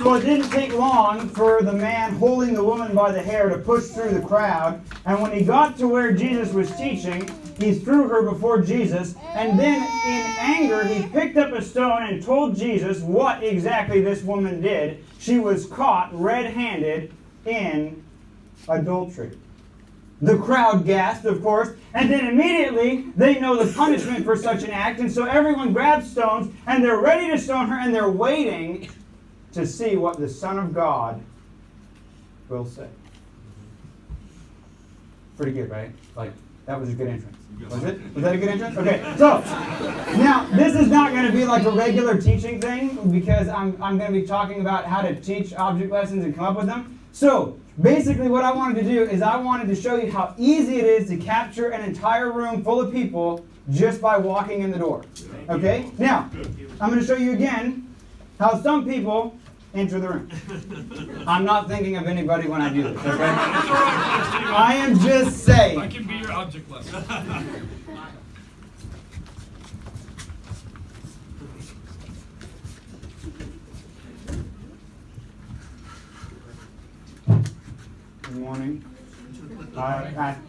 Well, it didn't take long for the man holding the woman by the hair to push through the crowd. And when he got to where Jesus was teaching, he threw her before Jesus. And then in anger, he picked up a stone and told Jesus what exactly this woman did. She was caught red-handed in adultery. The crowd gasped, of course, and then immediately they know the punishment for such an act, and so everyone grabs stones, and they're ready to stone her, and they're waiting to see what the Son of God will say. Pretty good, right? Like, that was a good entrance. Was it? Was that a good entrance? Okay, so, now, this is not going to be like a regular teaching thing, because I'm going to be talking about how to teach object lessons and come up with them. So, basically what I wanted to do is I wanted to show you how easy it is to capture an entire room full of people just by walking in the door. Okay? Now, I'm going to show you again how some people enter the room. I'm not thinking of anybody when I do this, okay? I am just saying. I can be your object lesson. Good morning.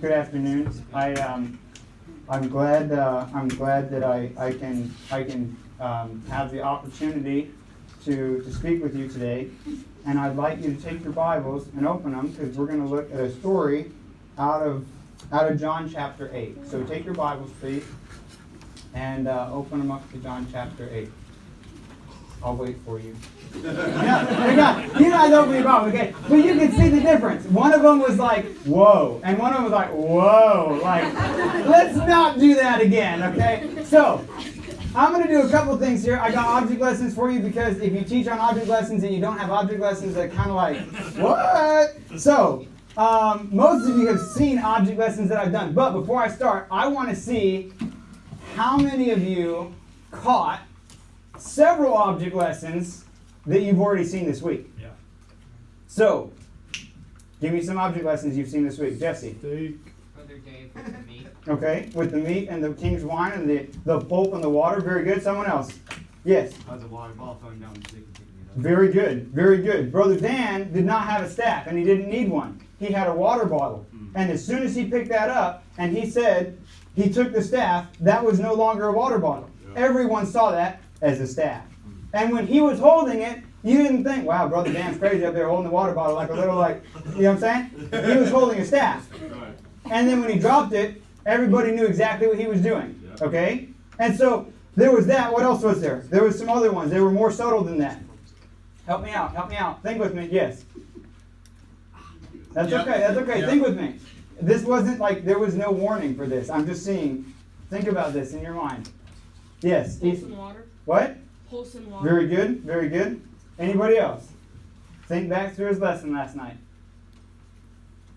Good afternoon. I'm glad that I can have the opportunity to speak with you today, and I'd like you to take your Bibles and open them because we're going to look at a story out of John chapter 8. So take your Bibles, please, and open them up to John chapter 8. I'll wait for you. Yeah, you guys open your Bible, okay? But you can see the difference. One of them was like, whoa, and one of them was like, whoa. Like, let's not do that again, okay? So, I'm going to do a couple things here. I got object lessons for you because if you teach on object lessons and you don't have object lessons, they're kind of like, what? So, most of you have seen object lessons that I've done. But before I start, I want to see how many of you caught several object lessons that you've already seen this week. Yeah. So, give me some object lessons you've seen this week. Jesse. Brother Dave with the meat. Okay, with the meat and the king's wine and the pulp and the water. Very good. Someone else. Yes. How's a water ball throwing down the stick and picking it up? Very good. Very good. Brother Dan did not have a staff, and he didn't need one. He had a water bottle. And as soon as he picked that up, and he said he took the staff, that was no longer a water bottle. Yeah. Everyone saw that as a staff. And when he was holding it, you didn't think, wow, Brother Dan's crazy up there holding the water bottle like a little, like, you know what I'm saying? He was holding a staff. And then when he dropped it, everybody knew exactly what he was doing. Okay? And so there was that. What else was there? There was some other ones. They were more subtle than that. Help me out. Help me out. Think with me. Yes. That's okay. That's okay. Think with me. This wasn't like there was no warning for this. I'm just seeing. Think about this in your mind. Yes. Wholesome water. What? Wholesome water. Very good. Very good. Anybody else? Think back through his lesson last night.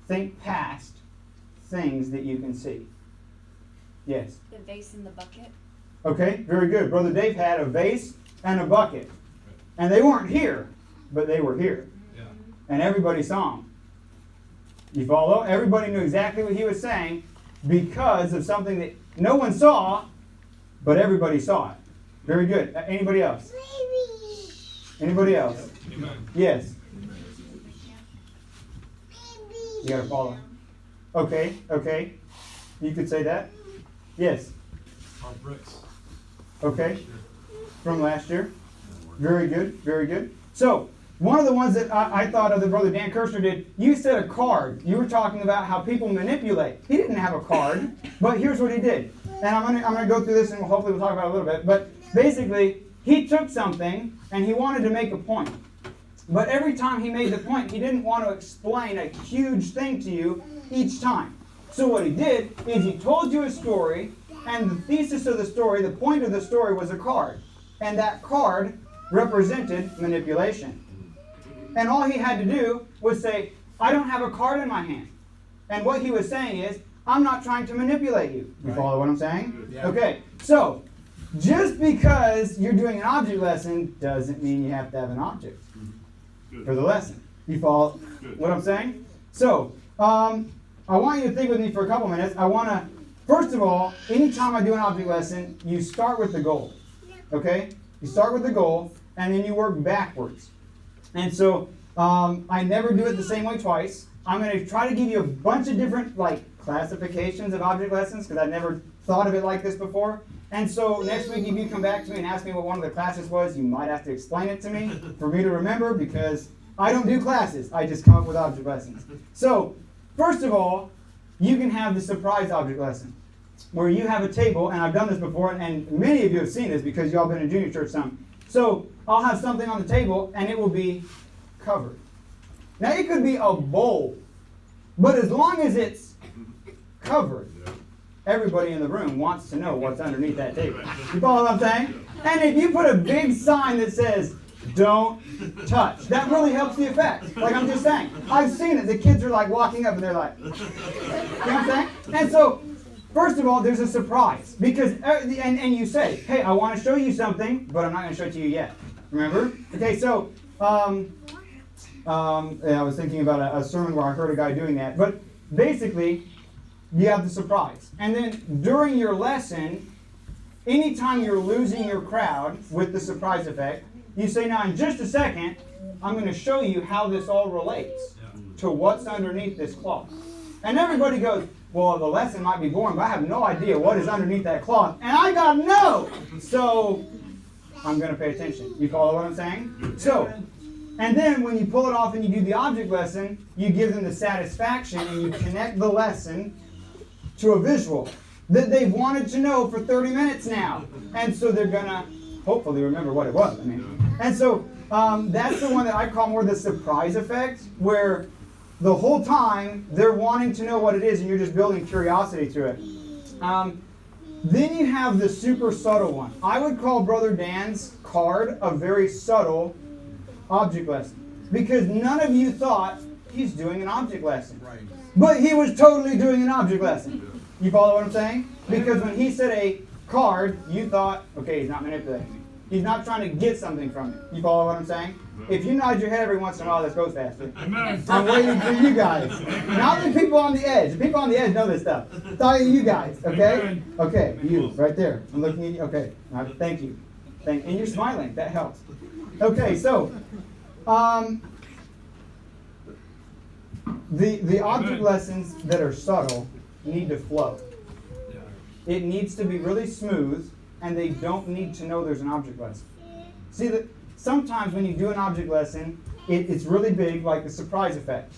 Think past things that you can see. Yes. The vase and the bucket. Okay, very good. Brother Dave had a vase and a bucket. And they weren't here, but they were here. Yeah. And everybody saw them. You follow? Everybody knew exactly what he was saying because of something that no one saw, but everybody saw it. Very good. Anybody else? Anybody else? Amen. Yes. You gotta follow. Okay, okay. You could say that. Yes. Our bricks. Okay. From last year. Very good, very good. So, one of the ones that I thought of that Brother Dan Kirshner did, you said a card. You were talking about how people manipulate. He didn't have a card, but here's what he did. And I'm gonna go through this and hopefully we'll talk about it a little bit. But basically, he took something and he wanted to make a point. But every time he made the point, he didn't want to explain a huge thing to you each time. So what he did is he told you a story, and the thesis of the story, the point of the story was a card. And that card represented manipulation. And all he had to do was say, I don't have a card in my hand. And what he was saying is, I'm not trying to manipulate you. You follow what I'm saying? Yeah. Okay, so just because you're doing an object lesson doesn't mean you have to have an object for the lesson. You follow what I'm saying? So, I want you to think with me for a couple minutes. I want to, first of all, anytime I do an object lesson, you start with the goal. Okay? You start with the goal, and then you work backwards. And so I never do it the same way twice. I'm going to try to give you a bunch of different classifications of object lessons because I've never thought of it like this before. And so next week, if you come back to me and ask me what one of the classes was, you might have to explain it to me for me to remember because I don't do classes. I just come up with object lessons. So first of all, you can have the surprise object lesson where you have a table, and I've done this before, and many of you have seen this because y'all been in junior church some. So I'll have something on the table, and it will be covered. Now, it could be a bowl, but as long as it's covered, everybody in the room wants to know what's underneath that table. You follow what I'm saying? And if you put a big sign that says, "Don't touch," that really helps the effect. Like I'm just saying. I've seen it. The kids are walking up and they're like, you know what I'm saying? And so, first of all, there's a surprise. Because, and you say, "Hey, I want to show you something, but I'm not going to show it to you yet." Remember? Okay, so, I was thinking about a sermon where I heard a guy doing that. But basically, you have the surprise. And then during your lesson, anytime you're losing your crowd with the surprise effect, you say, "Now in just a second, I'm going to show you how this all relates to what's underneath this cloth." And everybody goes, "Well, the lesson might be boring, but I have no idea what is underneath that cloth. And I got to know. So I'm going to pay attention." You follow what I'm saying? So, and then when you pull it off and you do the object lesson, you give them the satisfaction and you connect the lesson to a visual that they've wanted to know for 30 minutes now. And so they're going to hopefully remember what it was. And so that's the one that I call more the surprise effect, where the whole time they're wanting to know what it is and you're just building curiosity through it. Then you have the super subtle one. I would call Brother Dan's card a very subtle object lesson because none of you thought he's doing an object lesson. Right. But he was totally doing an object lesson. You follow what I'm saying? Because when he said a card, you thought, okay, he's not manipulating me. He's not trying to get something from it. You follow what I'm saying? If you nod your head every once in a while, this goes faster. Amen. I'm waiting for you guys. Not the people on the edge. The people on the edge know this stuff. I'm talking to you guys, okay? Okay, you, right there. I'm looking at you. Okay, thank you. And you're smiling. That helps. Okay, so the object lessons that are subtle need to flow. It needs to be really smooth, and they don't need to know there's an object lesson. See, that sometimes when you do an object lesson, it's really big, like the surprise effect.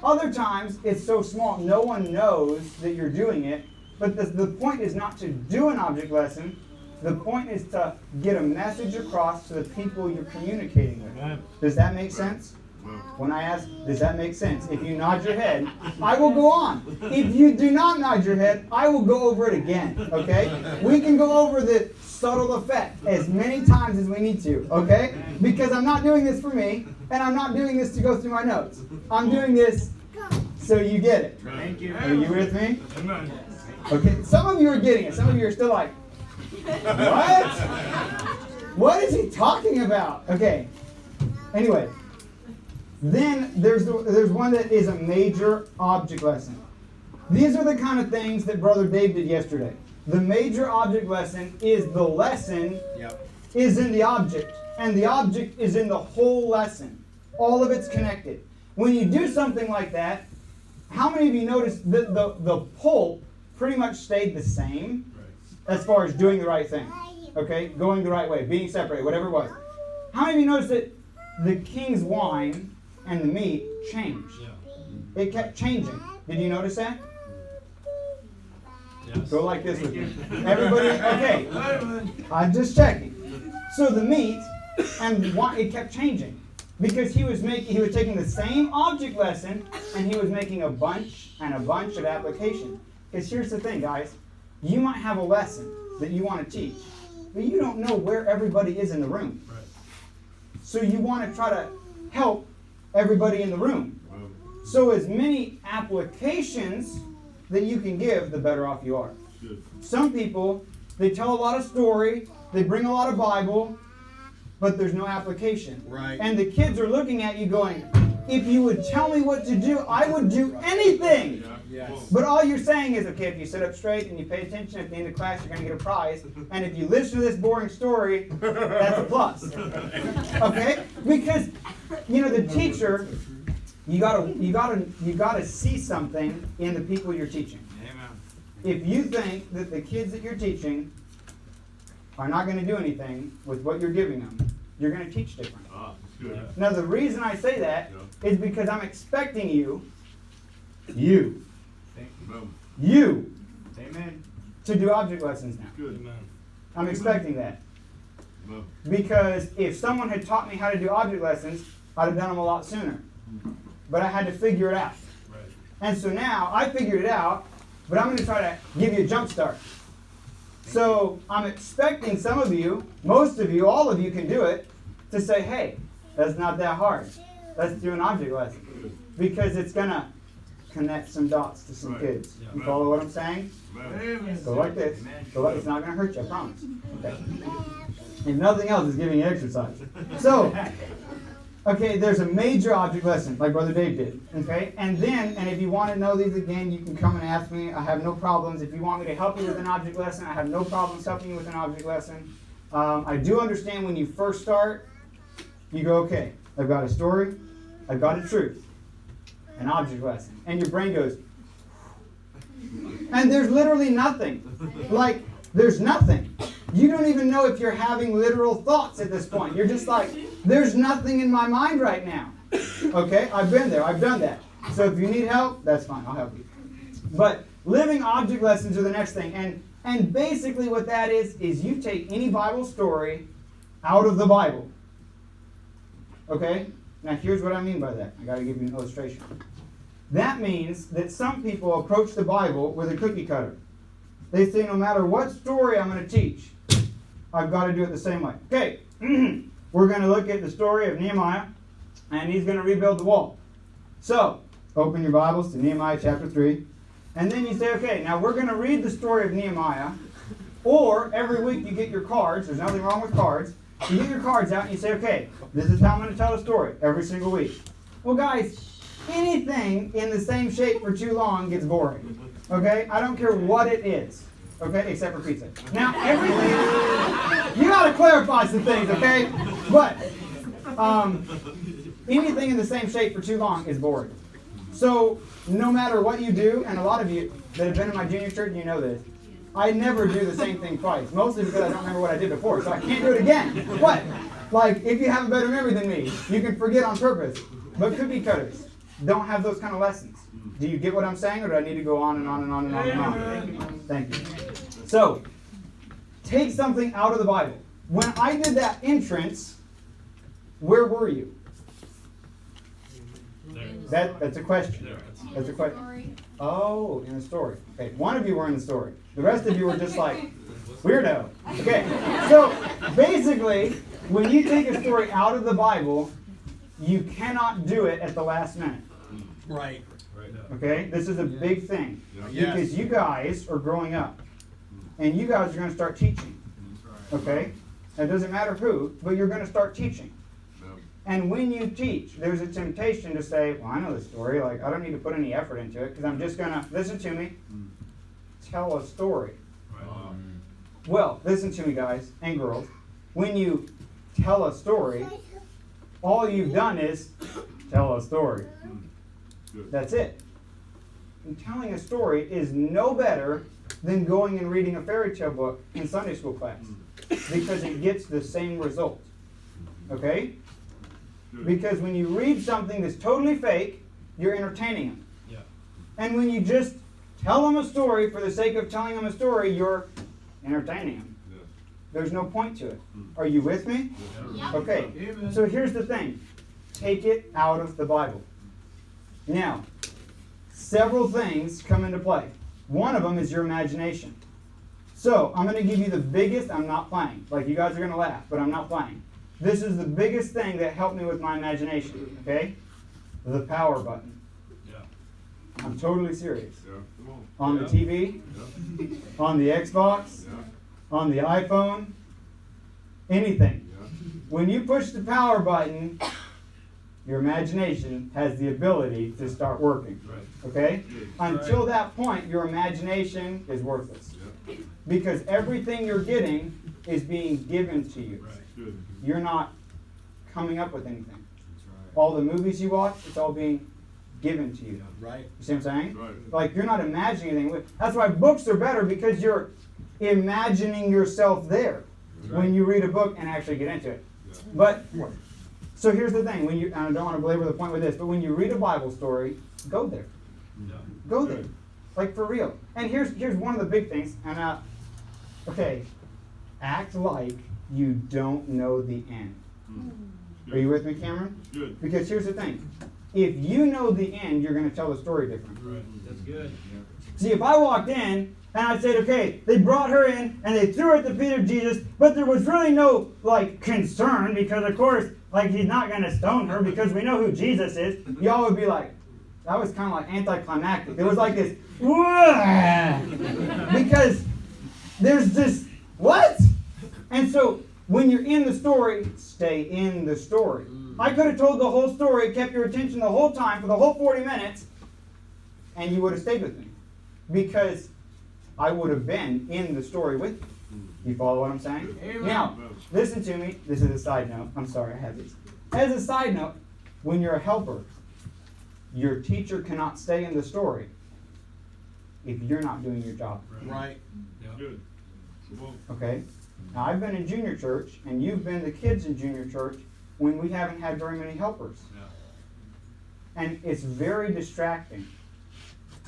Other times, it's so small, no one knows that you're doing it, but the point is not to do an object lesson. The point is to get a message across to the people you're communicating with. Does that make sense? When I ask, does that make sense? If you nod your head, I will go on. If you do not nod your head, I will go over it again, okay? We can go over the subtle effect as many times as we need to, okay? Because I'm not doing this for me, and I'm not doing this to go through my notes. I'm doing this so you get it. Thank you. Are you with me? Amen. Okay, some of you are getting it. Some of you are still like, what? What is he talking about? Okay, anyway. Then there's one that is a major object lesson. These are the kind of things that Brother Dave did yesterday. The major object lesson is the lesson is in the object, and the object is in the whole lesson. All of it's connected. When you do something like that, how many of you noticed that the pulp pretty much stayed the same as far as doing the right thing? Okay, going the right way, being separated, whatever it was. How many of you noticed that the king's wine and the meat changed? It kept changing. Did you notice that? Yes. Go like this with me. Everybody, okay. I'm just checking. So the meat and the wine, it kept changing. Because he was taking the same object lesson and he was making a bunch of application. Because here's the thing, guys. You might have a lesson that you want to teach, but you don't know where everybody is in the room. Right. So you want to try to help everybody in the room. So as many applications that you can give, the better off you are. Some people, they tell a lot of story, they bring a lot of Bible, but there's no application. Right. And the kids are looking at you going, if you would tell me what to do, I would do anything. Yes. But all you're saying is, okay, if you sit up straight and you pay attention at the end of class, you're going to get a prize. And if you listen to this boring story, that's a plus. Okay? Because the teacher, you gotta see something in the people you're teaching. Amen. If you think that the kids that you're teaching are not going to do anything with what you're giving them, you're going to teach different. Ah, that's good. Now, the reason I say that Yeah. is because I'm expecting you, Thank you. Amen. to do object lessons now. Good. Amen. I'm expecting that. Amen. Because if someone had taught me how to do object lessons, I'd have done them a lot sooner. But I had to figure it out. Right. And so now I figured it out, but I'm going to try to give you a jump start. So I'm expecting some of you, most of you, all of you can do it, to say, hey, that's not that hard. Let's do an object lesson. Because it's going to connect some dots to some Right. kids. Yeah. You follow what I'm saying? Amen. Go like this. Amen. Go like, it's not going to hurt you, I promise. Okay. If nothing else, it's giving you exercise. So, okay, there's a major object lesson, like Brother Dave did. Okay? And if you want to know these again, you can come and ask me. I have no problems. If you want me to help you with an object lesson, I have no problems helping you with an object lesson. I do understand when you first start, you go, okay, I've got a story, I've got a truth, an object lesson. And your brain goes, and there's literally nothing. Like, there's nothing. You don't even know if you're having literal thoughts at this point. You're just like, there's nothing in my mind right now. Okay? I've been there. I've done that. So if you need help, that's fine. I'll help you. But living object lessons are the next thing. And basically what that is you take any Bible story out of the Bible. Okay? Now here's what I mean by that. I got to give you an illustration. That means that some people approach the Bible with a cookie cutter. They say no matter what story I'm going to teach, I've got to do it the same way. Okay, we're going to look at the story of Nehemiah, and he's going to rebuild the wall. So, open your Bibles to Nehemiah chapter 3, and then you say, okay, now we're going to read the story of Nehemiah, or every week you get your cards. There's nothing wrong with cards. You get your cards out and you say, okay, this is how I'm going to tell a story every single week. Well, guys, anything in the same shape for too long gets boring. Okay? I don't care what it is. Okay? Except for pizza. Now, everything, you got to clarify some things, okay? But anything in the same shape for too long is boring. So, no matter what you do, and a lot of you that have been in my junior church, you know this, I never do the same thing twice. Mostly because I don't remember what I did before, so I can't do it again. What? Like, if you have a better memory than me, you can forget on purpose. But cookie cutters don't have those kind of lessons. Do you get what I'm saying, or do I need to go on and on and on and on and on? Thank you. So, take something out of the Bible. When I did that entrance, where were you? There. That's a question. There. That's a question. Oh, in the story. Okay, one of you were in the story. The rest of you were just like, weirdo. Okay, so basically, when you take a story out of the Bible, you cannot do it at the last minute. Right. Right. Okay, this is a big thing. Yeah. Because you guys are growing up. And you guys are going to start teaching. Okay? It doesn't matter who, but you're going to start teaching. And when you teach, there's a temptation to say, well, I know the story. Like, I don't need to put any effort into it because I'm just going to, listen to me, tell a story. Right. Well, listen to me, guys and girls. When you tell a story, all you've done is tell a story. That's it. And telling a story is no better than going and reading a fairy tale book in Sunday school class because it gets the same result. Okay? Because when you read something that's totally fake, you're entertaining them. Yeah. And when you just tell them a story for the sake of telling them a story, you're entertaining them. There's no point to it. Are you with me? Yeah. Okay. So here's the thing. Take it out of the Bible. Now, several things come into play. One of them is your imagination. So, I'm going to give you the biggest, I'm not playing. Like, you guys are going to laugh, but I'm not playing. This is the biggest thing that helped me with my imagination, okay? The power button. Yeah. I'm totally serious. Yeah, come On the TV, on the Xbox, on the iPhone, anything. When you push the power button, your imagination has the ability to start working. Right. Okay? Until that point, your imagination is worthless. Because everything you're getting is being given to you. Right. Good. You're not coming up with anything. all the movies you watch, it's all being given to you. Right. You see what I'm saying? Right. Like, you're not imagining anything. That's why books are better, because you're imagining yourself there when you read a book and actually get into it. Yeah. But, so here's the thing. When you, and I don't want to belabor the point with this, but when you read a Bible story, go there. Yeah. Go there. Good. Like, for real. And here's one of the big things. And, okay, act like you don't know the end. Are you with me, Cameron? Good. Because here's the thing. If you know the end, you're going to tell the story different. Right. That's good. See, if I walked in and I said, okay, they brought her in and they threw her at the feet of Jesus, but there was really no, like, concern because, of course, like, he's not going to stone her because we know who Jesus is, y'all would be like, that was kind of like anticlimactic. There was like this, because there's this, what? And so when you're in the story, stay in the story. I could have told the whole story, kept your attention the whole time for the whole 40 minutes, and you would have stayed with me. Because I would have been in the story with you. You follow what I'm saying? Amen. Now, listen to me. This is a side note. I'm sorry, I have these. As a side note, when you're a helper, your teacher cannot stay in the story if you're not doing your job. Right. Yeah. Good. Come on. Okay? Now, I've been in junior church, and you've been the kids in junior church when we haven't had very many helpers. Yeah. And it's very distracting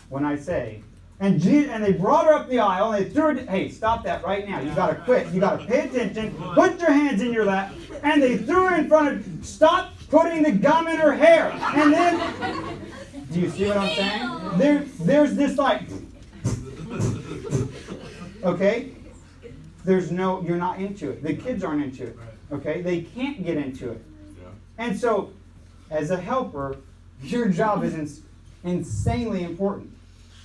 when I say, and they brought her up the aisle, and they threw her, hey, stop that right now. You got to quit. You got to pay attention. Put your hands in your lap. And they threw her in front of, stop putting the gum in her hair. And then, do you see what I'm saying? There's this like, okay? You're not into it. The kids aren't into it. Okay? They can't get into it. Yeah. And so, as a helper, your job is insanely important.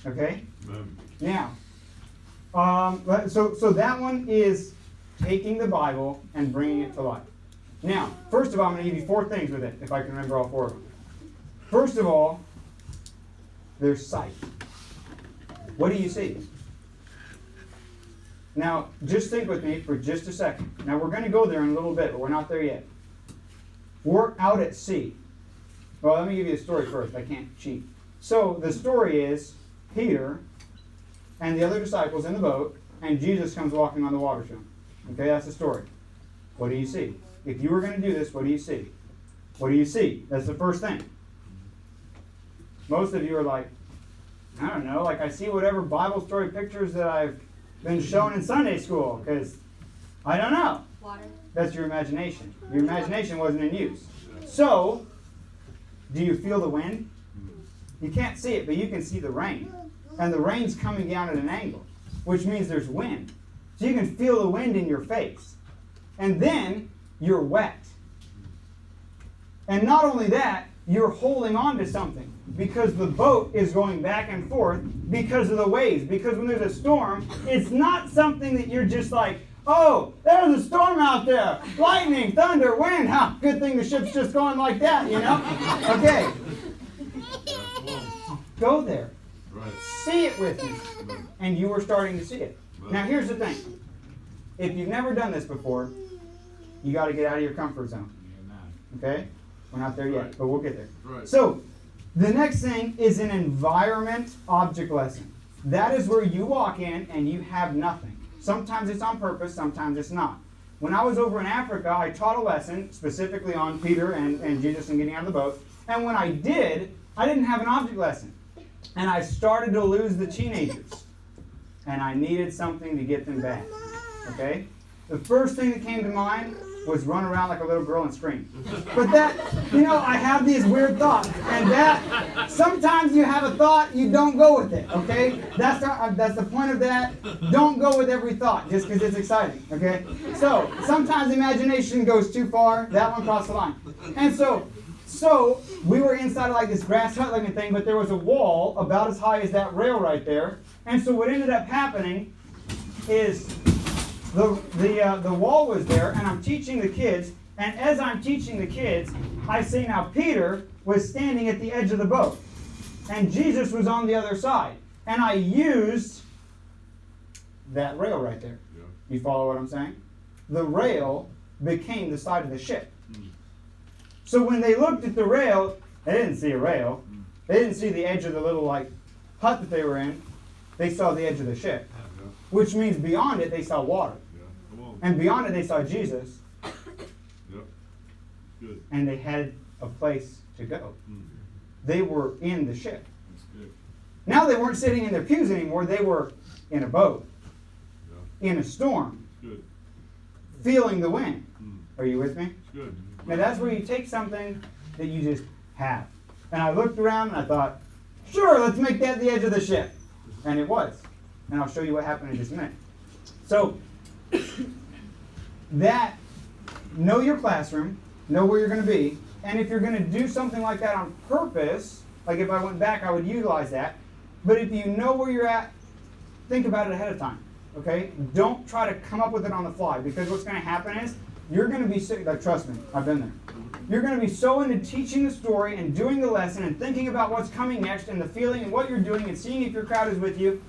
Okay? Amen. Now, so that one is taking the Bible and bringing it to life. Now, first of all, I'm going to give you 4 things with it, if I can remember all 4 of them. First of all, there's sight. What do you see? Now, just think with me for just a second. Now, we're going to go there in a little bit, but we're not there yet. We're out at sea. Well, let me give you a story first. I can't cheat. So, the story is Peter and the other disciples in the boat, and Jesus comes walking on the water to them. Okay, that's the story. What do you see? If you were going to do this, what do you see? What do you see? That's the first thing. Most of you are like, I don't know, like I see whatever Bible story pictures that I've been shown in Sunday school, because I don't know. Water. That's your imagination. Your imagination wasn't in use. So, do you feel the wind? You can't see it, but you can see the rain. And the rain's coming down at an angle, which means there's wind. So you can feel the wind in your face. And then you're wet. And not only that, you're holding on to something because the boat is going back and forth because of the waves. Because when there's a storm, it's not something that you're just like, oh, there's a storm out there. Lightning, thunder, wind. Ha, good thing the ship's just going like that, you know? Okay. Go there. Right. See it with me. And you are starting to see it. Now here's the thing. If you've never done this before, you got to get out of your comfort zone. Okay? We're not there yet, but we'll get there. Right. So, the next thing is an environment object lesson. That is where you walk in and you have nothing. Sometimes it's on purpose, sometimes it's not. When I was over in Africa, I taught a lesson specifically on Peter and Jesus and getting out of the boat. And when I did, I didn't have an object lesson. And I started to lose the teenagers. And I needed something to get them back. Okay? The first thing that came to mind was run around like a little girl and scream. But that, I have these weird thoughts. And that, sometimes you have a thought, you don't go with it, okay? That's the point of that. Don't go with every thought just because it's exciting, okay? So, sometimes imagination goes too far. That one crossed the line. And so we were inside of like this grass hut looking thing, but there was a wall about as high as that rail right there. And so what ended up happening is the wall was there, and I'm teaching the kids, and as I'm teaching the kids, I say now Peter was standing at the edge of the boat, and Jesus was on the other side, and I used that rail right there. Yeah. You follow what I'm saying? The rail became the side of the ship. So when they looked at the rail, they didn't see a rail. They didn't see the edge of the little hut that they were in. They saw the edge of the ship, which means beyond it they saw water, and beyond it they saw Jesus. Good. And they had a place to go. They were in the ship. That's good. Now they weren't sitting in their pews anymore. They were in a boat, in a storm, Good. feeling the wind. Are you with me? Good. Now that's where you take something that you just have. And I looked around and I thought, sure, let's make that the edge of the ship. And it was. And I'll show you what happened in just a minute. So, know your classroom, know where you're going to be, and if you're going to do something like that on purpose, like if I went back, I would utilize that. But if you know where you're at, think about it ahead of time. Okay? Don't try to come up with it on the fly, because what's going to happen is you're going to be sick. Like, trust me, I've been there. You're going to be so into teaching the story and doing the lesson and thinking about what's coming next and the feeling and what you're doing and seeing if your crowd is with you.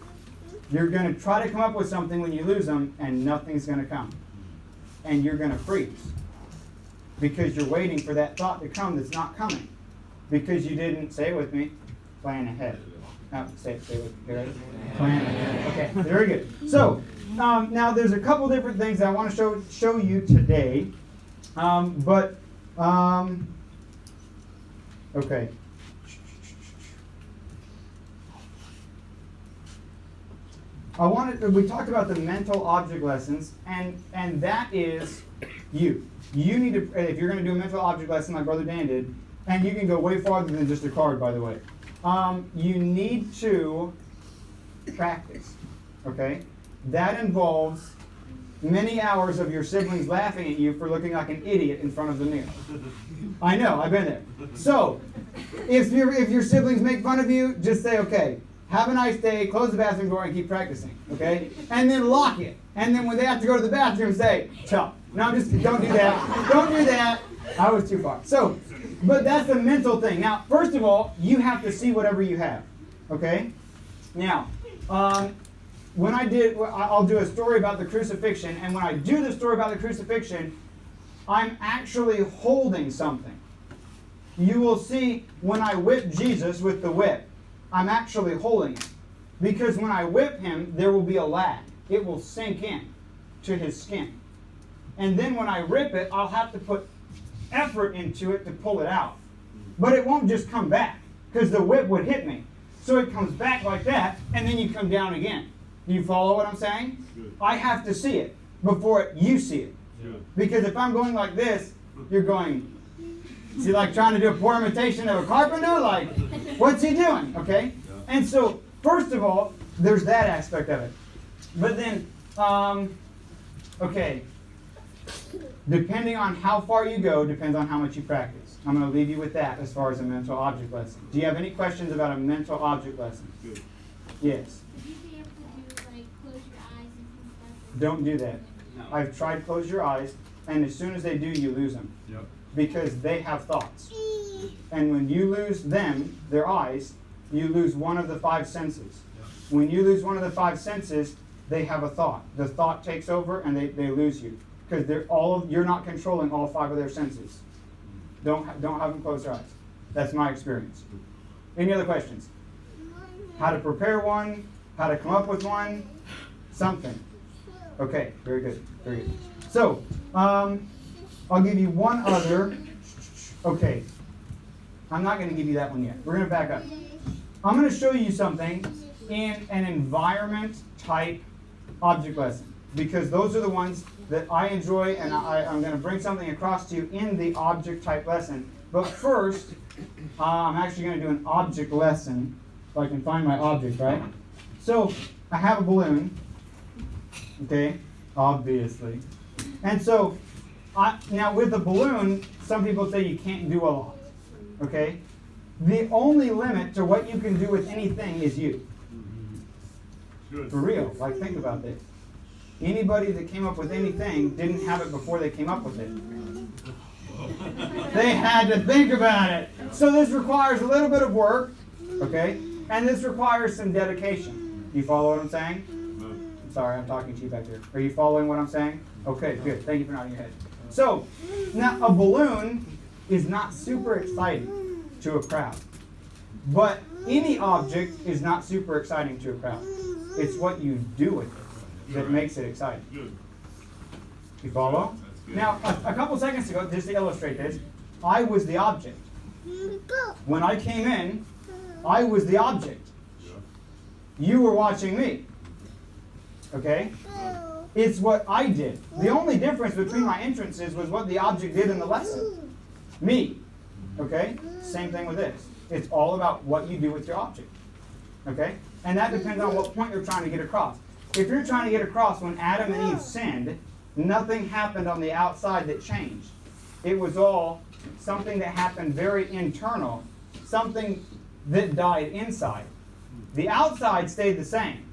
You're going to try to come up with something when you lose them, and nothing's going to come. And you're going to freeze. Because you're waiting for that thought to come that's not coming. Because you didn't, say it with me, plan ahead. Say it with me. You ready? Plan ahead. Okay, very good. So, now there's a couple different things I want to show you today. Okay. We talked about the mental object lessons, and that is you. You need to, if you're going to do a mental object lesson like Brother Dan did, and you can go way farther than just a card, by the way. You need to practice, okay? That involves many hours of your siblings laughing at you for looking like an idiot in front of the mirror. I know, I've been there. So, if your siblings make fun of you, just say, okay, have a nice day, close the bathroom door, and keep practicing, okay? And then lock it. And then when they have to go to the bathroom, say, tough. No, just don't do that. Don't do that. I was too far. So, but that's a mental thing. Now, first of all, you have to see whatever you have, okay? Now, I'll do a story about the crucifixion, and when I do the story about the crucifixion, I'm actually holding something. You will see when I whip Jesus with the whip, I'm actually holding it. Because when I whip him, there will be a lag. It will sink in to his skin. And then when I rip it, I'll have to put effort into it to pull it out. But it won't just come back, because the whip would hit me. So it comes back like that, and then you come down again. Do you follow what I'm saying? Good. I have to see it before you see it. Good. Because if I'm going like this, you're going, is he like trying to do a poor imitation of a carpenter? Like, what's he doing? Okay? Yeah. And so, first of all, there's that aspect of it. But then, okay, depending on how far you go, depends on how much you practice. I'm going to leave you with that as far as a mental object lesson. Do you have any questions about a mental object lesson? Good. Yes. Would you be able to do, like, close your eyes and things like that? Don't do that. No. I've tried close your eyes, and as soon as they do, you lose them. Yep. Because they have thoughts. And when you lose them, their eyes, you lose one of the five senses. Yep. When you lose one of the five senses, they have a thought. The thought takes over, and they lose you. Because you're not controlling all five of their senses. Don't have them close their eyes. That's my experience. Any other questions? How to prepare one, how to come up with one, something. Okay, very good, very good. So, I'll give you one other. Okay, I'm not going to give you that one yet. We're going to back up. I'm going to show you something in an environment type object lesson, because those are the ones that I enjoy, and I'm going to bring something across to you in the object type lesson. But first, I'm actually going to do an object lesson, if I can find my object, right? So, I have a balloon, okay, obviously. And so, now with a balloon, some people say you can't do a lot, okay? The only limit to what you can do with anything is you. Good. For real, like think about this. Anybody that came up with anything didn't have it before they came up with it. They had to think about it. So this requires a little bit of work, okay? And this requires some dedication. You follow what I'm saying? I'm sorry, I'm talking to you back here. Are you following what I'm saying? Okay, good. Thank you for nodding your head. So, now a balloon is not super exciting to a crowd. But any object is not super exciting to a crowd. It's what you do with it that makes it exciting. Good. You follow? Now, a couple seconds ago, just to illustrate this, I was the object. When I came in, I was the object. Yeah. You were watching me. Okay? It's what I did. The only difference between my entrances was what the object did in the lesson. Me. Okay? Same thing with this. It's all about what you do with your object. Okay? And that depends on what point you're trying to get across. If you're trying to get across when Adam and Eve sinned, nothing happened on the outside that changed. It was all something that happened very internal, something that died inside. The outside stayed the same.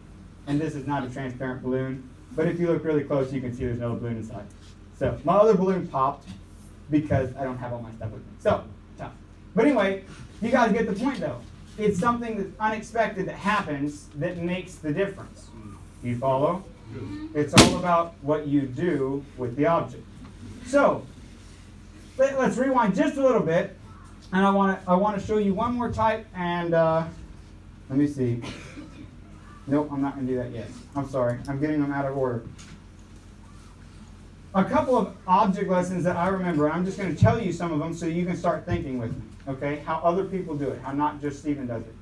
And this is not a transparent balloon, but if you look really close, you can see there's no balloon inside. So my other balloon popped because I don't have all my stuff with me. So, tough. But anyway, you guys get the point though. It's something that's unexpected that happens that makes the difference. You follow? It's all about what you do with the object. So, let's rewind just a little bit, and I want to show you one more type, and let me see. Nope, I'm not going to do that yet. I'm sorry. I'm getting them out of order. A couple of object lessons that I remember. I'm just going to tell you some of them so you can start thinking with me. Okay? How other people do it. How not just Stephen does it.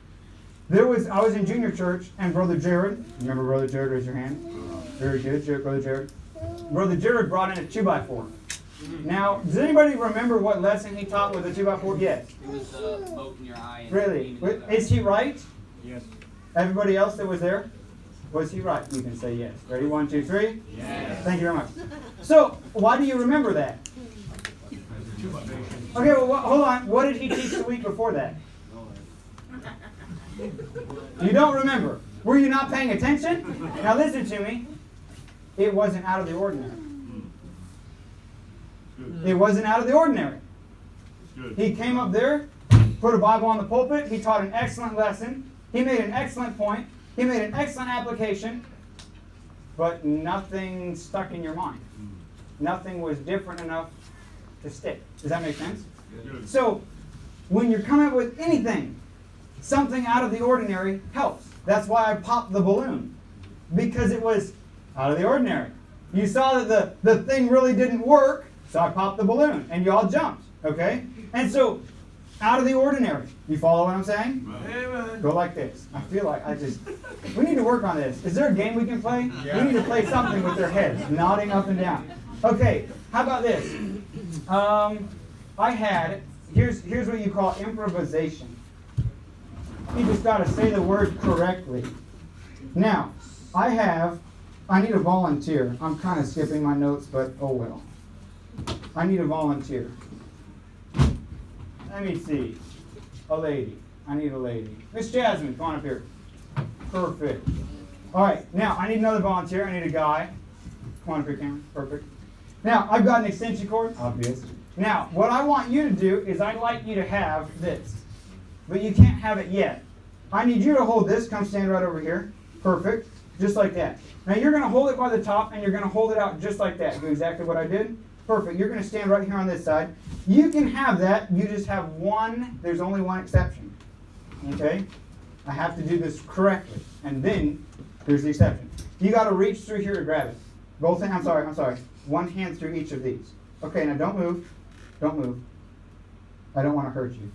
I was in junior church, and Brother Jared, remember Brother Jared? Raise your hand. Very good, Brother Jared. Brother Jared brought in a 2x4. Now, does anybody remember what lesson he taught with a 2x4? Yes. It was the mote in your eye. And Really? Is he right? Yes. Everybody else that was there? Was he right? You can say yes. Ready? 1, 2, 3? Yes. Thank you very much. So, why do you remember that? Okay, well, hold on. What did he teach the week before that? You don't remember. Were you not paying attention? Now listen to me. It wasn't out of the ordinary. It wasn't out of the ordinary. He came up there, put a Bible on the pulpit. He taught an excellent lesson. He made an excellent point. He made an excellent application. But nothing stuck in your mind. Nothing was different enough to stick. Does that make sense? So, when you're coming up with anything, something out of the ordinary helps. That's why I popped the balloon. Because it was out of the ordinary. You saw that the thing really didn't work, so I popped the balloon. And you all jumped. Okay? And so, out of the ordinary. You follow what I'm saying? Amen. Go like this. I feel like we need to work on this. Is there a game we can play? Yeah. We need to play something with their heads, nodding up and down. Okay, how about this? Here's what you call improvisation. You just got to say the word correctly. Now, I need a volunteer. I'm kind of skipping my notes, but oh well. I need a volunteer. Let me see. A lady. I need a lady. Miss Jasmine, come on up here. Perfect. All right, now I need another volunteer. I need a guy. Come on up here, Cameron. Perfect. Now, I've got an extension cord. Obvious. Now, what I want you to do is I'd like you to have this. But you can't have it yet. I need you to hold this. Come stand right over here. Perfect. Just like that. Now, you're going to hold it by the top, and you're going to hold it out just like that. Do exactly what I did. Perfect. You're going to stand right here on this side. You can have that. You just have one. There's only one exception. Okay? I have to do this correctly. And then there's the exception. You got to reach through here to grab it. Both hands. I'm sorry. One hand through each of these. Okay, now don't move. Don't move. I don't want to hurt you.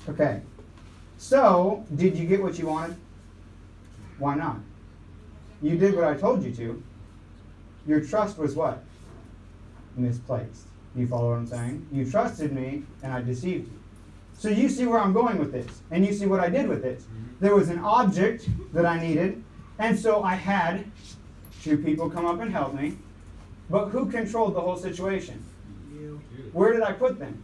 Okay. So, did you get what you wanted? Why not? You did what I told you to. Your trust was what? Misplaced. You follow what I'm saying? You trusted me, and I deceived you. So you see where I'm going with this, and you see what I did with this. There was an object that I needed, and so I had two people come up and help me. But who controlled the whole situation? You. Where did I put them?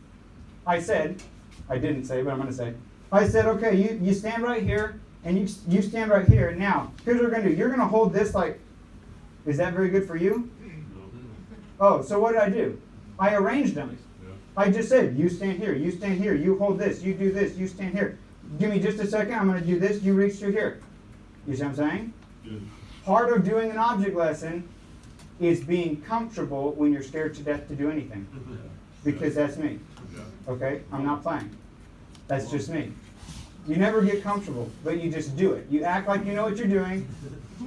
I didn't say, but I'm going to say. I said, okay, you stand right here, and you stand right here. Now, here's what we're going to do. You're going to hold this like, is that very good for you? Oh, so what did I do? I arranged them. I just said, you stand here, you hold this, you do this, you stand here. Give me just a second, I'm going to do this, you reach through here. You see what I'm saying? Part of doing an object lesson is being comfortable when you're scared to death to do anything. Because that's me. okay? I'm not playing. That's just me. You never get comfortable, but you just do it. You act like you know what you're doing,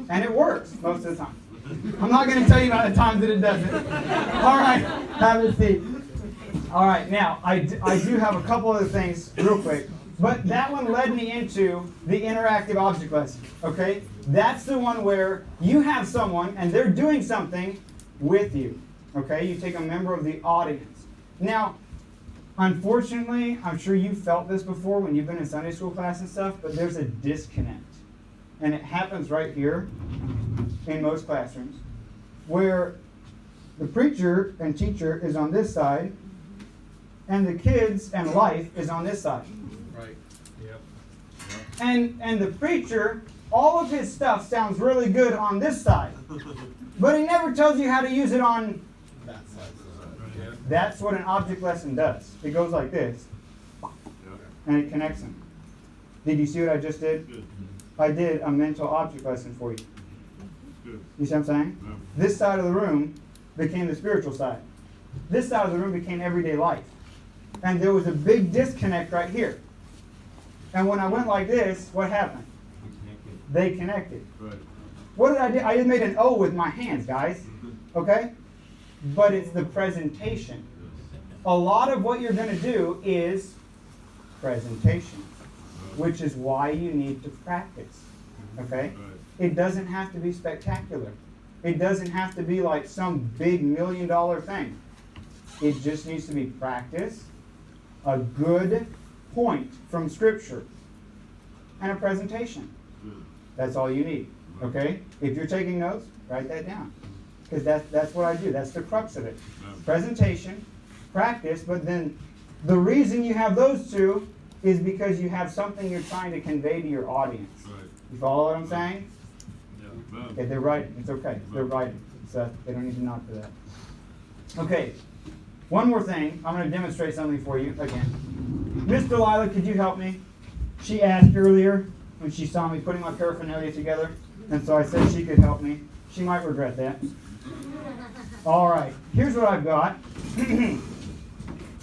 and it works most of the time. I'm not going to tell you about the times that it doesn't. All right, have a seat. All right, now, I do have a couple other things real quick, but that one led me into the interactive object lesson, okay? That's the one where you have someone, and they're doing something with you, okay? You take a member of the audience. Now, unfortunately, I'm sure you felt this before when you've been in Sunday school class and stuff, but there's a disconnect. And it happens right here in most classrooms, where the preacher and teacher is on this side, and the kids and life is on this side. Right. Yep. And the preacher, all of his stuff sounds really good on this side, but he never tells you how to use it on That side. Yeah. That's what an object lesson does. It goes like this, and it connects them. Did you see what I just did? Good. I did a mental object lesson for you. Good. You see what I'm saying? Yeah. This side of the room became the spiritual side. This side of the room became everyday life. And there was a big disconnect right here. And when I went like this, what happened? They connected. Right. What did I do? I just made an O with my hands, guys. Okay? But it's the presentation. A lot of what you're going to do is presentation, which is why you need to practice. Okay? Right. It doesn't have to be spectacular. It doesn't have to be like some big $1 million thing. It just needs to be practice, a good point from Scripture, and a presentation. Good. That's all you need. Okay? If you're taking notes, write that down. Because that's what I do. That's the crux of it. Yeah. Presentation, practice, but then the reason you have those two is because you have something you're trying to convey to your audience. Right. You follow what I'm saying? Yeah. Okay, they're writing. It's okay. They're writing. So they don't need to nod for that. Okay. One more thing. I'm going to demonstrate something for you again. Miss Delilah, could you help me? She asked earlier when she saw me putting my paraphernalia together, and so I said she could help me. She might regret that. All right. Here's what I've got.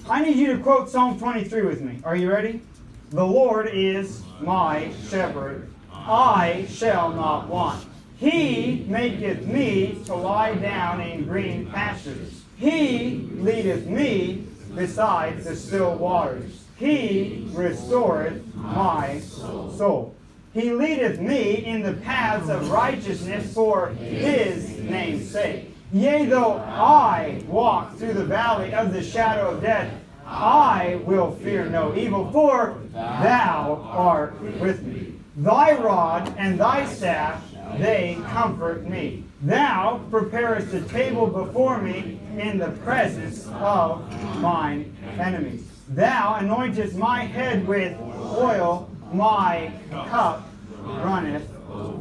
I need you to quote Psalm 23 with me. Are you ready? The Lord is my shepherd. I shall not want. He maketh me to lie down in green pastures. He leadeth me beside the still waters. He restoreth my soul. He leadeth me in the paths of righteousness for his name's sake. Yea, though I walk through the valley of the shadow of death, I will fear no evil, for thou art with me. Thy rod and thy staff, they comfort me. Thou preparest a table before me in the presence of mine enemies. Thou anointest my head with oil, my cup runneth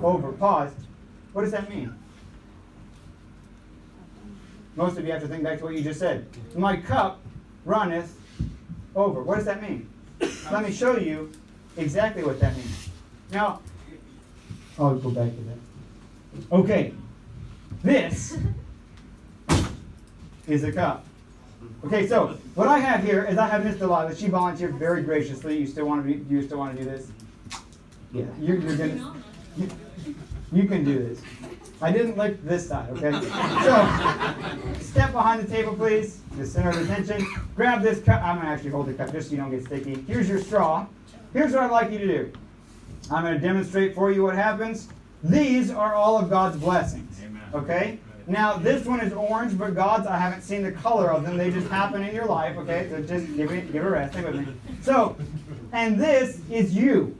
over. Pause. What does that mean? Most of you have to think back to what you just said. My cup runneth over. What does that mean? Let me show you exactly what that means. Now, I'll go back to that. Okay. This is a cup. Okay, so what I have here is I have Miss Delilah. She volunteered very graciously. You still want to do this? Yeah, you're gonna. You can do this. I didn't lick this side, okay? So, step behind the table, please. The center of attention. Grab this cup. I'm going to actually hold the cup just so you don't get sticky. Here's your straw. Here's what I'd like you to do. I'm going to demonstrate for you what happens. These are all of God's blessings, okay? Now, this one is orange, but God's, I haven't seen the color of them. They just happen in your life, okay? So just give it a rest. Stay with me. So, and this is you.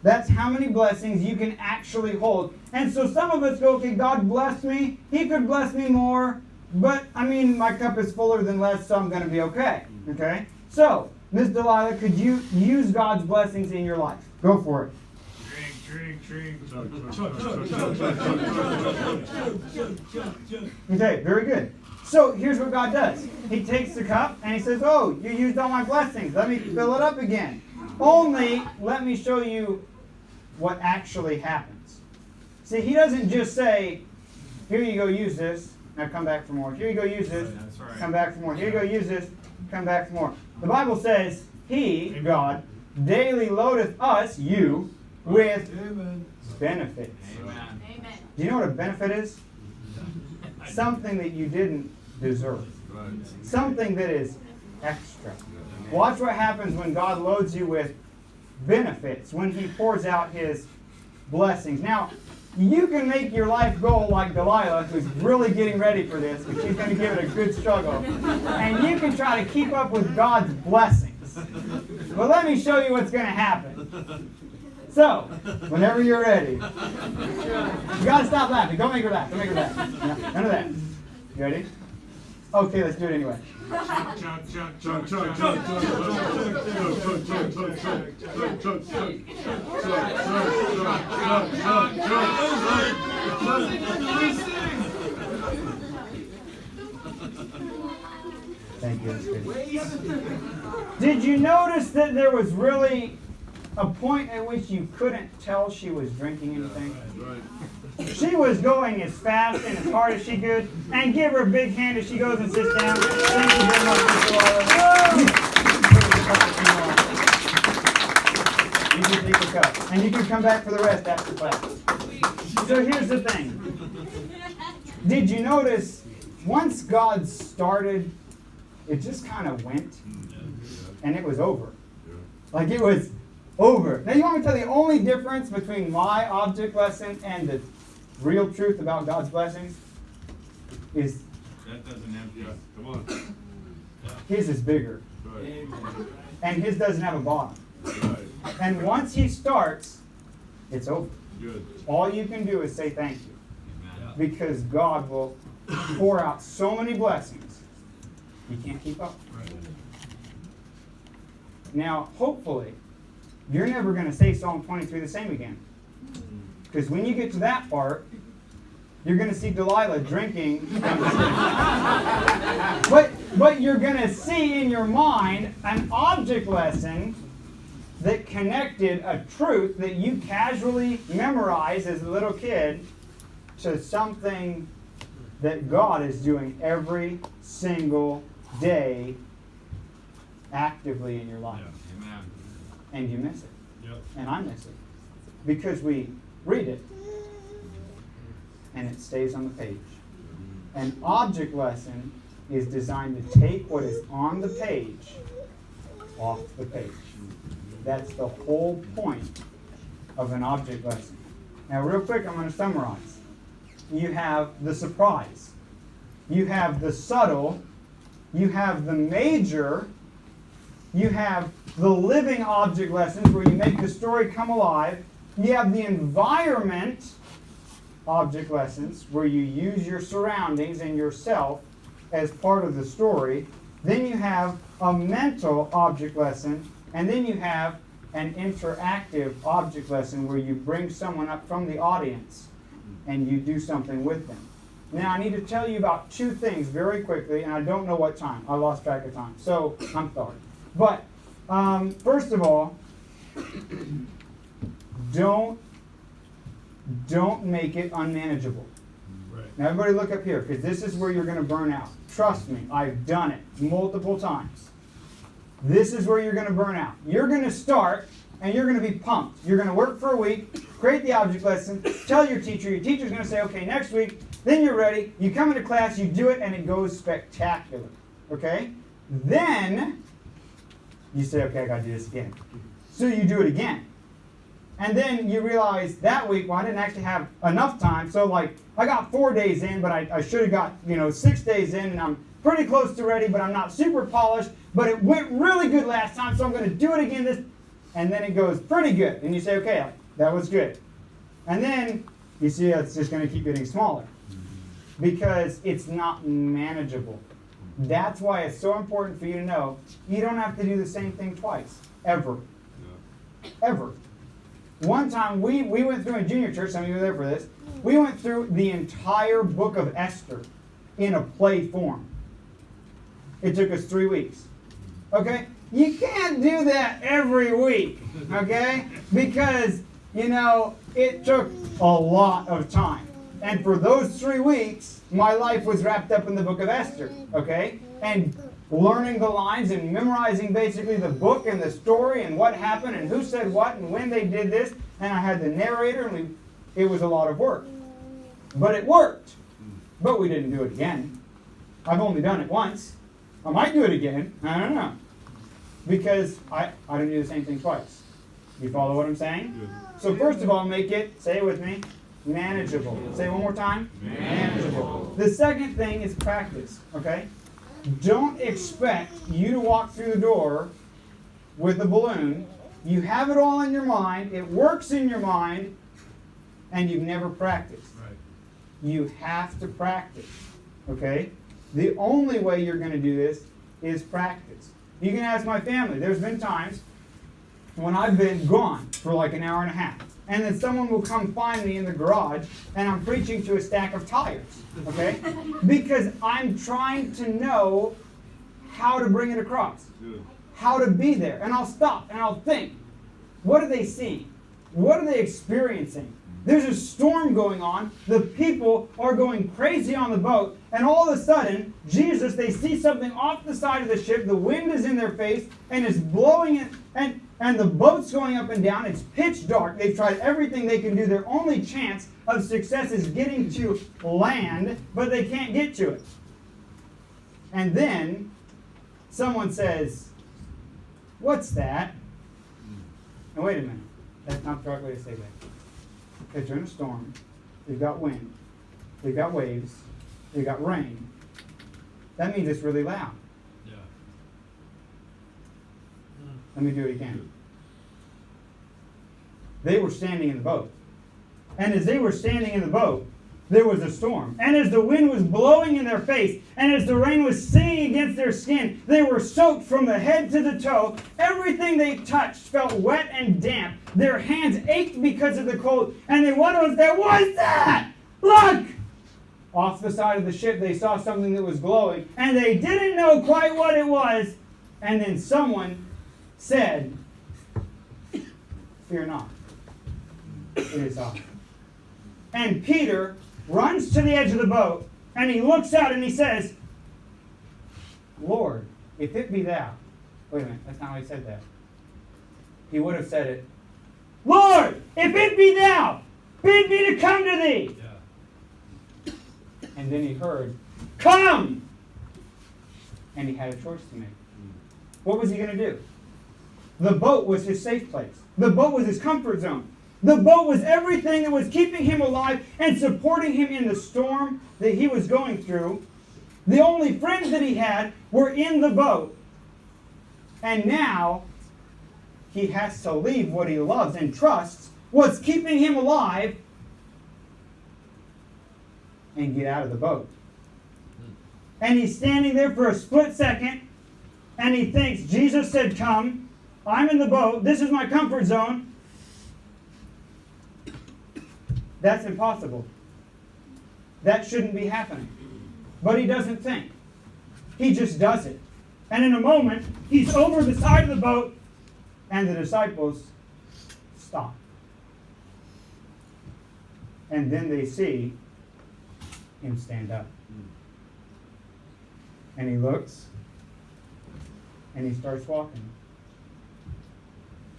That's how many blessings you can actually hold. And so some of us go, okay, God bless me. He could bless me more. But, I mean, my cup is fuller than less, so I'm going to be okay. Okay? So, Miss Delilah, could you use God's blessings in your life? Go for it. Okay, very good. So here's what God does. He takes the cup and he says, oh, you used all my blessings. Let me fill it up again. Only let me show you what actually happens. See, he doesn't just say, here you go, use this. Now come back for more. Here you go, use this. Come back for more. Here you go, use this. Come back for more. The Bible says, He, God, daily loadeth us, you, with benefits. Amen. Amen. Do you know what a benefit is? Something that you didn't deserve. Right. Something that is extra. Watch what happens when God loads you with benefits, when He pours out His blessings. Now, you can make your life goal like Delilah, who's really getting ready for this, but she's going to give it a good struggle. And you can try to keep up with God's blessings. But let me show you what's going to happen. So, whenever you're ready, you got to stop laughing. Don't make her laugh. Don't make her laugh. No, none of that. You ready? Okay, let's do it anyway. Thank you. That's good. Did you notice that there was really a point at which you couldn't tell she was drinking anything? She was going as fast and as hard as she could, and give her a big hand as she goes and sits down. Thank you very much, Mr. Waller. You can take the cup, and you can come back for the rest after class. So here's the thing. Did you notice, once God started, it just kind of went, and it was over. Like it was over. Now you want me to tell you the only difference between my object lesson and the real truth about God's blessings is That doesn't have, yeah, come on. His is bigger. Right. And His doesn't have a bottom. Right. And once He starts, it's over. Good. All you can do is say thank you. Because God will pour out so many blessings, you can't keep up. Right. Now, hopefully, you're never going to say Psalm 23 the same again. Because when you get to that part, you're going to see Delilah drinking. But you're going to see in your mind an object lesson that connected a truth that you casually memorized as a little kid to something that God is doing every single day actively in your life. Yeah. Amen. And you miss it. Yep. And I miss it. Because we read it and it stays on the page. An object lesson is designed to take what is on the page off the page. That's the whole point of an object lesson. Now, real quick, I'm going to summarize. You have the surprise. You have the subtle. You have the major. You have the living object lessons where you make the story come alive. You have the environment object lessons where you use your surroundings and yourself as part of the story. Then you have a mental object lesson. And then you have an interactive object lesson where you bring someone up from the audience and you do something with them. Now, I need to tell you about two things very quickly, and I don't know what time. I lost track of time, so I'm sorry. But first of all, don't make it unmanageable. Right. Now, everybody look up here, because this is where you're going to burn out. Trust me, I've done it multiple times. This is where you're going to burn out. You're going to start, and you're going to be pumped. You're going to work for a week, create the object lesson, tell your teacher's going to say, okay, next week, then you're ready. You come into class, you do it, and it goes spectacular. Okay? Then, you say, okay, I got to do this again. So you do it again. And then you realize that week, well, I didn't actually have enough time. So, like, I got 4 days in, but I should have got, 6 days in, and I'm pretty close to ready, but I'm not super polished. But it went really good last time, so I'm going to do it again and then it goes pretty good. And you say, okay, that was good. And then you see it's just going to keep getting smaller because it's not manageable. That's why it's so important for you to know you don't have to do the same thing twice, ever. Yeah. Ever. One time we went through in junior church, some of you were there for this, we went through the entire book of Esther in a play form. It took us 3 weeks. Okay? You can't do that every week. Okay? Because, it took a lot of time. And for those 3 weeks, my life was wrapped up in the book of Esther. Okay? And learning the lines and memorizing basically the book and the story and what happened and who said what and when they did this. And I had the narrator, and it was a lot of work. But it worked. But we didn't do it again. I've only done it once. I might do it again. I don't know. Because I don't do the same thing twice. You follow what I'm saying? Good. So first of all, make it, say it with me, manageable. Say it one more time. Manageable. The second thing is practice, okay? Don't expect you to walk through the door with a balloon. You have it all in your mind. It works in your mind. And you've never practiced. Right. You have to practice, okay? The only way you're going to do this is practice. You can ask my family. There's been times when I've been gone for like an hour and a half. And then someone will come find me in the garage and I'm preaching to a stack of tires, okay? Because I'm trying to know how to bring it across, Good. how to be there. And I'll stop and I'll think, what are they seeing? What are they experiencing? There's a storm going on. The people are going crazy on the boat. And all of a sudden, Jesus, they see something off the side of the ship. The wind is in their face and it's blowing it. And the boat's going up and down. It's pitch dark. They've tried everything they can do. Their only chance of success is getting to land, but they can't get to it. And then someone says, "What's that?" Now wait a minute. That's not the right way to say that. Because they're in a storm. They've got wind. They've got waves. They've got rain. That means it's really loud. Yeah. Let me do it again. They were standing in the boat. And as they were standing in the boat, there was a storm. And as the wind was blowing in their face, and as the rain was singing against their skin, they were soaked from the head to the toe. Everything they touched felt wet and damp. Their hands ached because of the cold. And they wondered and said, "What's that? Look!" Off the side of the ship, they saw something that was glowing. And they didn't know quite what it was. And then someone said, "Fear not. It is I." And Peter runs to the edge of the boat, and he looks out and he says, "Lord, if it be thou." Wait a minute, that's not how he said that. He would have said it, "Lord, if it be thou, bid me to come to thee." Yeah. And then he heard, "Come!" And he had a choice to make. What was he going to do? The boat was his safe place. The boat was his comfort zone. The boat was everything that was keeping him alive and supporting him in the storm that he was going through. The only friends that he had were in the boat. And now he has to leave what he loves and trusts, what's keeping him alive, and get out of the boat. And he's standing there for a split second, and he thinks, Jesus said, "Come. I'm in the boat. This is my comfort zone." That's impossible. That shouldn't be happening. But he doesn't think. He just does it. And in a moment, he's over the side of the boat, and the disciples stop. And then they see him stand up. And he looks, and he starts walking.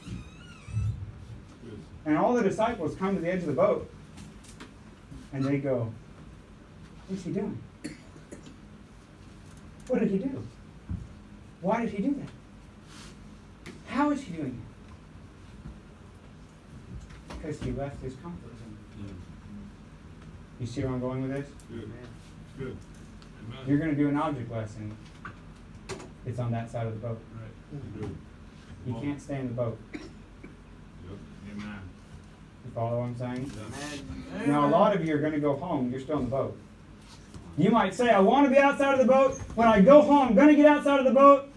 Good. And all the disciples come to the edge of the boat, and they go, "What's he doing? What did he do? Why did he do that? How is he doing it?" Because he left his comfort zone. Yeah. You see where I'm going with this? Good. Good. Amen. You're going to do an object lesson. It's on that side of the boat. Right. Good. You can't stay in the boat. Yep. Amen. You follow what I'm saying? Yeah. Now, a lot of you are going to go home. You're still in the boat. You might say, "I want to be outside of the boat. When I go home, I'm going to get outside of the boat,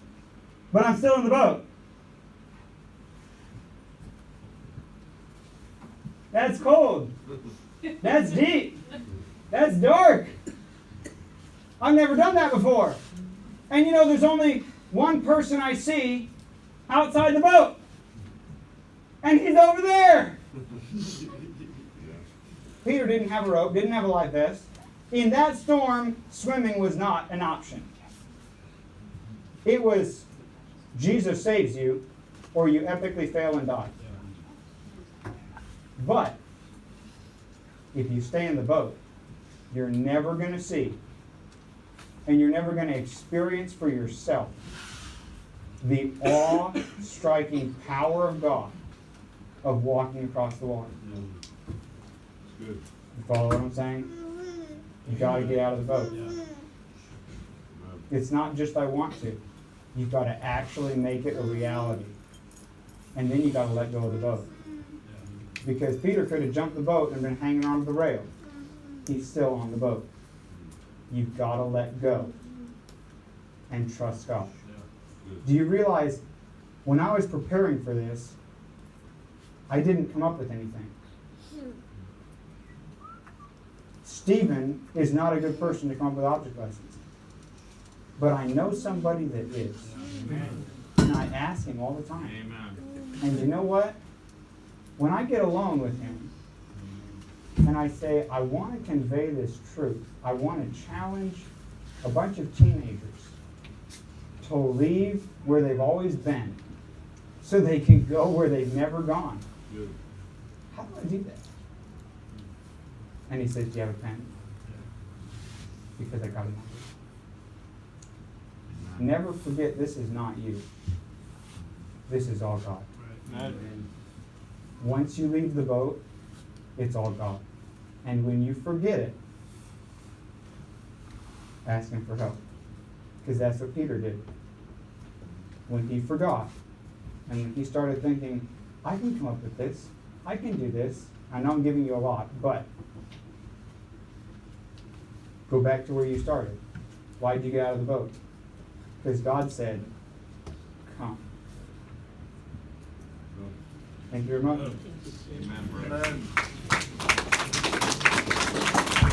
but I'm still in the boat." That's cold. That's deep. That's dark. I've never done that before. And you know, there's only one person I see outside the boat. And he's over there. Peter didn't have a rope, didn't have a life vest. In that storm, swimming was not an option. It was Jesus saves you, or you epically fail and die. But if you stay in the boat, you're never going to see, and you're never going to experience for yourself the awe-striking power of God of walking across the water. It's good. You follow what I'm saying? You got to get out of the boat. It's not just I want to. You've got to actually make it a reality. And then you got to let go of the boat. Because Peter could have jumped the boat and been hanging onto the rail. He's still on the boat. You've got to let go and trust God. Do you realize when I was preparing for this, I didn't come up with anything. Stephen is not a good person to come up with object lessons. But I know somebody that is. Amen. And I ask him all the time. Amen. And you know what? When I get alone with him, and I say, I want to convey this truth. I want to challenge a bunch of teenagers to leave where they've always been so they can go where they've never gone. Good. How do I do that? And he says, do you have a pen? Because I got it. Never forget, this is not you. This is all God. Amen. Once you leave the boat, it's all God. And when you forget it, ask him for help. Because that's what Peter did. When he forgot, and when he started thinking, I can come up with this, I can do this. I know I'm giving you a lot, but go back to where you started. Why did you get out of the boat? Because God said, come. Thank you very much. Amen.